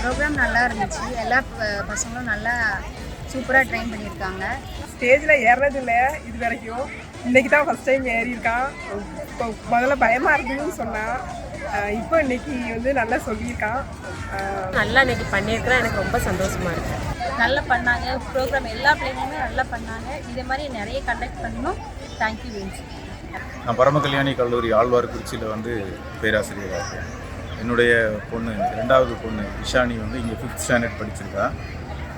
Program நல்லா இருந்துச்சு. எல்லா பசங்களும் நல்லா சூப்பராக ட்ரெயின் பண்ணியிருக்காங்க. ஸ்டேஜில் ஏறுறது இல்லை இது வரைக்கும். இன்றைக்கி தான் ஃபஸ்ட் டைம் ஏறியிருக்கான். இப்போ முதல்ல பயமாக இருந்ததுன்னு சொன்னான். இப்போ இன்னைக்கு வந்து நல்லா சொல்லியிருக்கான். நல்லா இன்னைக்கு பண்ணியிருக்கிறேன். எனக்கு ரொம்ப சந்தோஷமாக இருக்குது. நல்லா பண்ணாங்க. ப்ரோக்ராம் எல்லா பிள்ளைங்களுமே நல்லா பண்ணாங்க. இதே மாதிரி நிறைய கண்டக்ட் பண்ணணும். தேங்க்யூ வின்ஸ். நான் பரமகல்யாணி கல்லூரி ஆழ்வார்குறிச்சியில் வந்து பேராசிரியராக இருக்கேன். என்னுடைய பொண்ணு, ரெண்டாவது பொண்ணு இஷானி வந்து இங்கே 5th ஸ்டாண்டர்ட் படிச்சிருக்கா.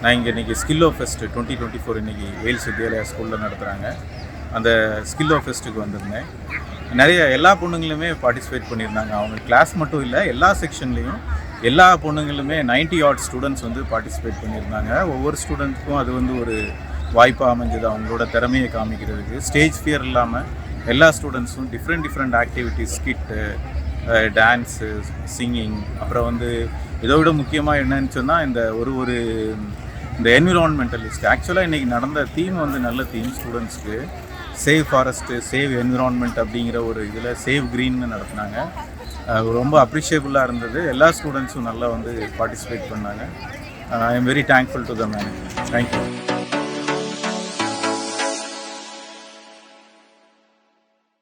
நான் இங்கே இன்றைக்கி ஸ்கில்லோ ஃபெஸ்ட் 2024 இன்றைக்கி வேல்ஸ் வித்யாலயா ஸ்கூலில் நடத்துகிறாங்க. அந்த ஸ்கில்லோ ஃபெஸ்ட்டுக்கு வந்திருந்தேன். நிறைய எல்லா பொண்ணுங்களுமே பார்ட்டிசிபேட் பண்ணியிருந்தாங்க. அவங்க கிளாஸ் மட்டும் இல்லை, எல்லா செக்ஷன்லேயும் எல்லா பொண்ணுங்களுமே 90 odd ஸ்டூடெண்ட்ஸ் வந்து பார்ட்டிசிபேட் பண்ணியிருந்தாங்க. ஒவ்வொரு ஸ்டூடெண்ட்ஸ்க்கும் அது வந்து ஒரு வாய்ப்பாக அமைஞ்சது அவங்களோட திறமையை காமிக்கிறதுக்கு. ஸ்டேஜ் ஃபியர் இல்லாமல் எல்லா ஸ்டூடெண்ட்ஸும் different activities, skit, dance, singing, அப்புறம் வந்து இதை விட முக்கியமாக என்னன்னு சொன்னால் இந்த என்விரான்மெண்டலிஸ்ட். ஆக்சுவலாக இன்றைக்கி நடந்த தீம் வந்து நல்ல தீம். ஸ்டூடெண்ட்ஸ்க்கு சேவ் ஃபாரஸ்ட்டு, சேவ் என்விரான்மெண்ட் அப்படிங்கிற ஒரு இதில் சேவ் க்ரீன்னு நடத்தினாங்க. ரொம்ப அப்ரிஷியபுளாக இருந்தது. எல்லா ஸ்டூடெண்ட்ஸும் நல்லா வந்து பார்ட்டிசிபேட் பண்ணாங்க. I am very thankful to the management. Thank you.